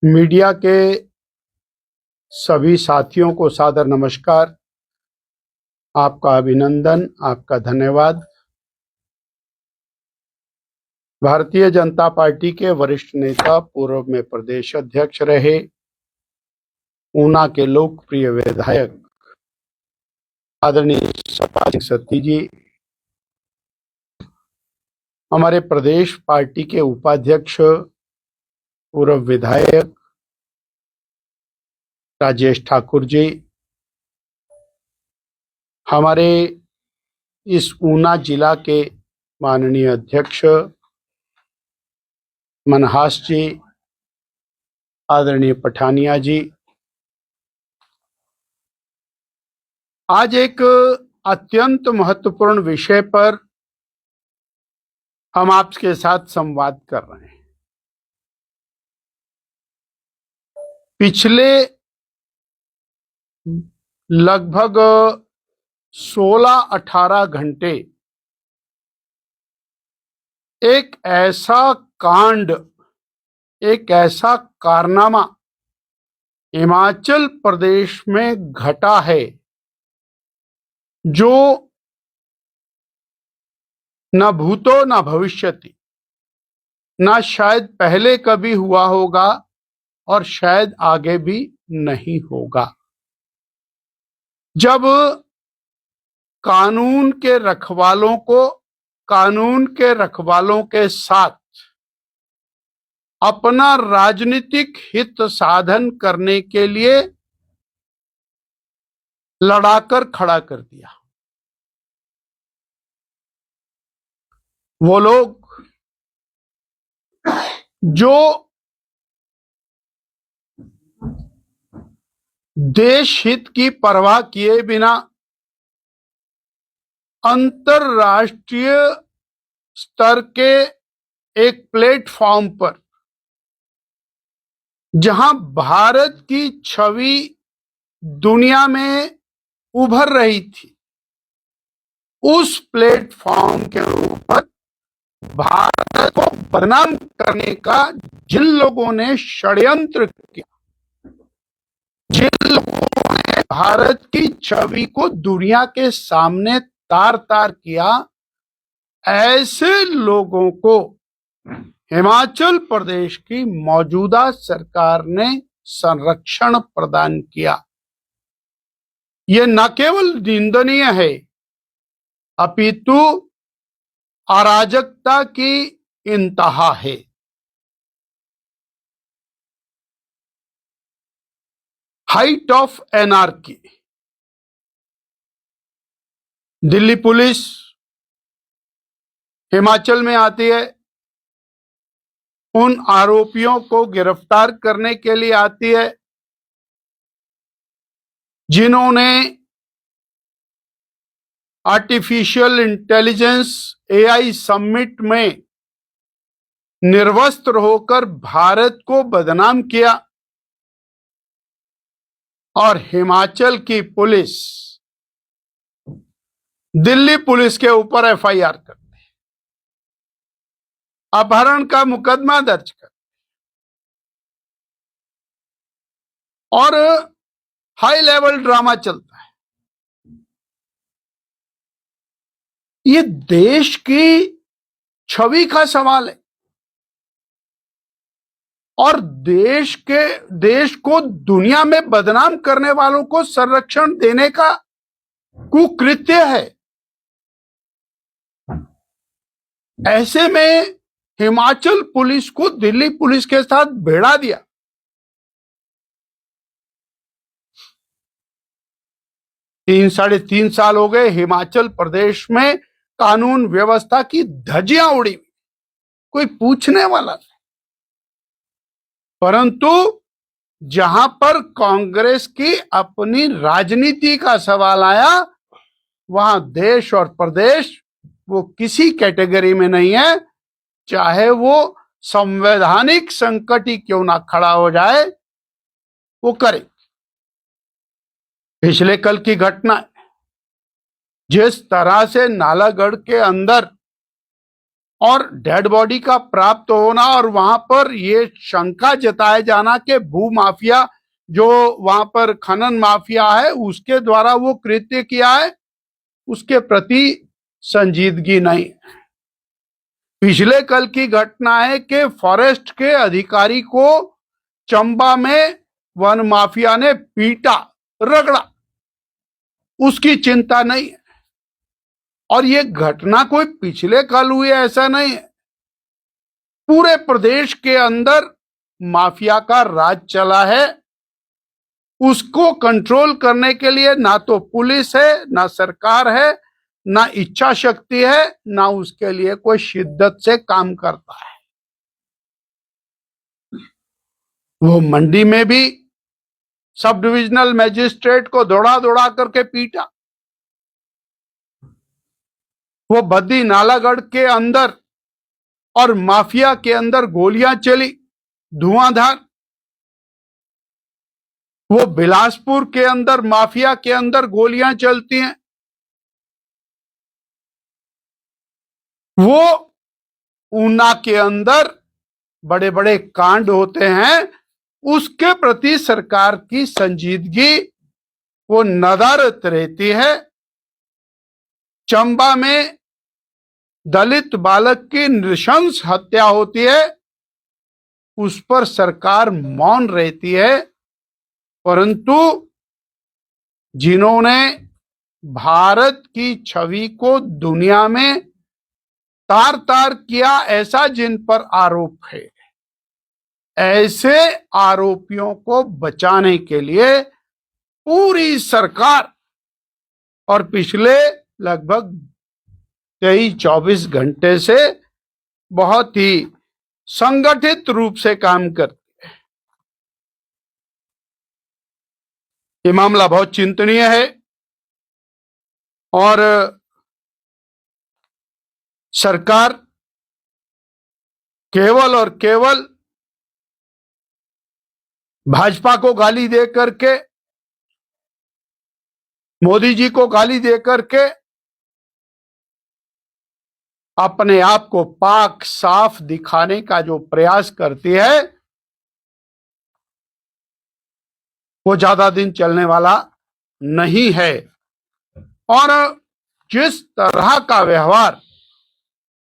Media के सभी साथियों को सादर नमस्कार। आपका अभिनंदन, आपका धन्यवाद। भारतीय जनता पार्टी के वरिष्ठ नेता, पूर्व में प्रदेश अध्यक्ष रहे, ऊना के लोकप्रिय विधायक आदरणीय सपा सिंह सत्ती जी, हमारे प्रदेश पार्टी के उपाध्यक्ष, पूर्व विधायक राजेश ठाकुर जी, हमारे इस ऊना जिला के माननीय अध्यक्ष मनहास जी, आदरणीय पठानिया जी, आज एक अत्यंत महत्वपूर्ण विषय पर हम आपके साथ संवाद कर रहे हैं। पिछले लगभग 16-18 घंटे एक ऐसा कांड, एक ऐसा कारनामा हिमाचल प्रदेश में घटा है जो न भूतो न भविष्यति, न शायद पहले कभी हुआ होगा और शायद आगे भी नहीं होगा। जब कानून के रखवालों को कानून के रखवालों के साथ अपना राजनीतिक हित साधन करने के लिए लड़ाकर खड़ा कर दिया। वो लोग जो देश हित की परवाह किए बिना अंतरराष्ट्रीय स्तर के एक प्लेटफॉर्म पर, जहां भारत की छवि दुनिया में उभर रही थी, उस प्लेटफॉर्म के ऊपर भारत को बदनाम करने का जिन लोगों ने षड्यंत्र किया, जिन लोगों ने भारत की छवि को दुनिया के सामने तार तार किया, ऐसे लोगों को हिमाचल प्रदेश की मौजूदा सरकार ने संरक्षण प्रदान किया। यह न केवल निंदनीय है, अपितु अराजकता की इंतहा है। Height of anarchy. Delhi police Himachal में आती है, उन आरोपियों को गिरफ्तार करने के लिए आती है जिन्होंने आर्टिफिशियल इंटेलिजेंस एआई समिट में निर्वस्त्र होकर भारत को बदनाम किया। और हिमाचल की पुलिस दिल्ली पुलिस के ऊपर एफआईआर करती है, अपहरण का मुकदमा दर्ज करती है और हाई लेवल ड्रामा चलता है। ये देश की छवि का सवाल है और देश को दुनिया में बदनाम करने वालों को संरक्षण देने का कुकृत्य है। ऐसे में हिमाचल पुलिस को दिल्ली पुलिस के साथ भिड़ा दिया। साढ़े तीन साल हो गए हिमाचल प्रदेश में कानून व्यवस्था की धज्जियां उड़ी, कोई पूछने वाला नहीं। परंतु जहां पर कांग्रेस की अपनी राजनीति का सवाल आया, वहां देश और प्रदेश वो किसी कैटेगरी में नहीं है, चाहे वो संवैधानिक संकट ही क्यों ना खड़ा हो जाए, वो करे। पिछले कल की घटना, जिस तरह से नालागढ़ के अंदर और डेड बॉडी का प्राप्त होना और वहां पर ये शंका जताया जाना कि भू माफिया जो वहां पर खनन माफिया है उसके द्वारा वो कृत्य किया है, उसके प्रति संजीदगी नहीं। पिछले कल की घटना है कि फॉरेस्ट के अधिकारी को चंबा में वन माफिया ने पीटा, रगड़ा, उसकी चिंता नहीं है। और ये घटना कोई पिछले कल हुई ऐसा नहीं है, पूरे प्रदेश के अंदर माफिया का राज चला है। उसको कंट्रोल करने के लिए ना तो पुलिस है, ना सरकार है, ना इच्छा शक्ति है, ना उसके लिए कोई शिद्दत से काम करता है। वो मंडी में भी सब डिविजनल मजिस्ट्रेट को दौड़ा दौड़ा करके पीटा। वो बद्दी नालागढ़ के अंदर और माफिया के अंदर गोलियां चली, धुआंधार। वो बिलासपुर के अंदर माफिया के अंदर गोलियां चलती हैं। वो ऊना के अंदर बड़े बड़े कांड होते हैं, उसके प्रति सरकार की संजीदगी वो नदारत रहती है। चंबा में दलित बालक की नृशंस हत्या होती है, उस पर सरकार मौन रहती है। परंतु जिन्होंने भारत की छवि को दुनिया में तार तार किया, ऐसा जिन पर आरोप है, ऐसे आरोपियों को बचाने के लिए पूरी सरकार और पिछले लगभग 23-24 घंटे से बहुत ही संगठित रूप से काम करती है। ये मामला बहुत चिंतनीय है और सरकार केवल और केवल भाजपा को गाली दे करके, मोदी जी को गाली दे करके अपने आप को पाक साफ दिखाने का जो प्रयास करती है वो ज्यादा दिन चलने वाला नहीं है। और जिस तरह का व्यवहार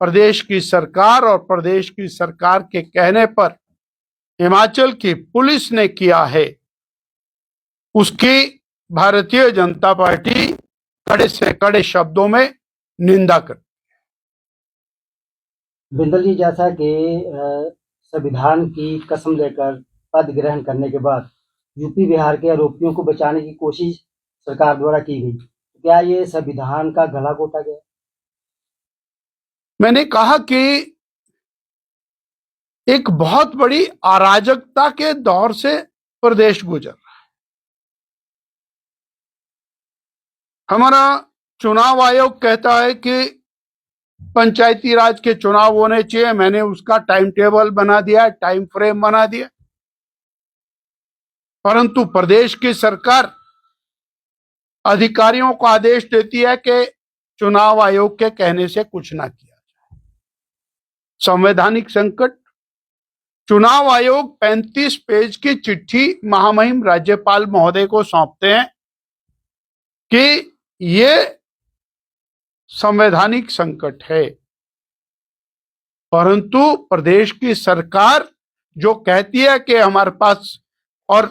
प्रदेश की सरकार और प्रदेश की सरकार के कहने पर हिमाचल की पुलिस ने किया है, उसकी भारतीय जनता पार्टी कड़े से कड़े शब्दों में निंदा करती है। बिंदल जी, जैसा कि संविधान की कसम लेकर पद ग्रहण करने के बाद यूपी बिहार के आरोपियों को बचाने की कोशिश सरकार द्वारा की गई, क्या ये संविधान का गला घोटा गया? मैंने कहा कि एक बहुत बड़ी अराजकता के दौर से प्रदेश गुजर रहा है। हमारा चुनाव आयोग कहता है कि पंचायती राज के चुनाव होने चाहिए, मैंने उसका टाइम टेबल बना दिया, टाइम फ्रेम बना दिया। परंतु प्रदेश की सरकार अधिकारियों को आदेश देती है कि चुनाव आयोग के कहने से कुछ ना किया जाए। संवैधानिक संकट। चुनाव आयोग 35 पेज की चिट्ठी महामहिम राज्यपाल महोदय को सौंपते हैं कि ये संवैधानिक संकट है। परंतु प्रदेश की सरकार जो कहती है कि हमारे पास और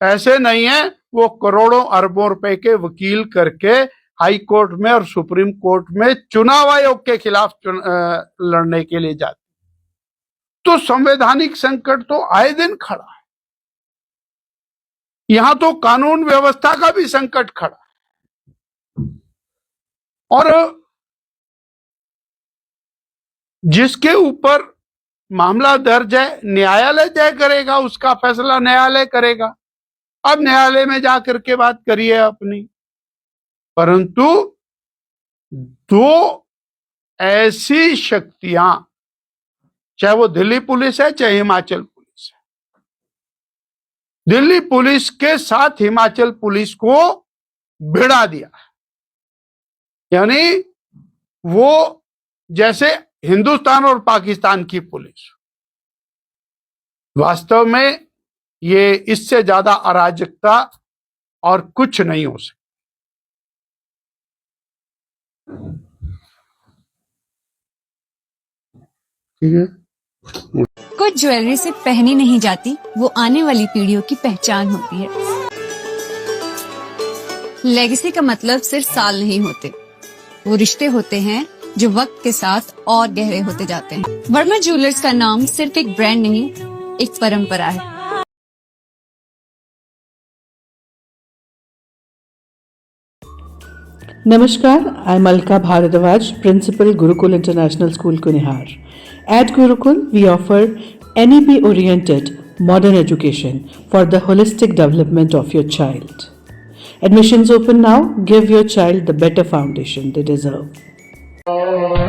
पैसे नहीं है, वो करोड़ों अरबों रुपए के वकील करके हाई कोर्ट में और सुप्रीम कोर्ट में चुनाव आयोग के खिलाफ लड़ने के लिए जाती। तो संवैधानिक संकट तो आए दिन खड़ा है। यहां तो कानून व्यवस्था का भी संकट खड़ा है। और जिसके ऊपर मामला दर्ज है, न्यायालय तय करेगा, उसका फैसला न्यायालय करेगा। अब न्यायालय में जाकर के बात करिए अपनी। परंतु दो ऐसी शक्तियां, चाहे वो दिल्ली पुलिस है चाहे हिमाचल पुलिस है, दिल्ली पुलिस के साथ हिमाचल पुलिस को भिड़ा दिया। यानी वो जैसे हिंदुस्तान और पाकिस्तान की पुलिस। वास्तव में ये इससे ज्यादा अराजकता और कुछ नहीं हो सकता। ठीक है, कुछ ज्वेलरी सिर्फ पहनी नहीं जाती, वो आने वाली पीढ़ियों की पहचान होती है। लेगेसी का मतलब सिर्फ साल नहीं होते, वो रिश्ते होते हैं जो वक्त के साथ और गहरे होते जाते हैं। वर्मा ज्वेलर्स का नाम सिर्फ एक ब्रांड नहीं, एक परंपरा है। Namaskar, I'm Alka Bharadwaj, Principal Gurukul International School, Kunihar. At Gurukul, we offer NEP-oriented modern education for the holistic development of your child. Admissions open now. Give your child the better foundation they deserve. Forever.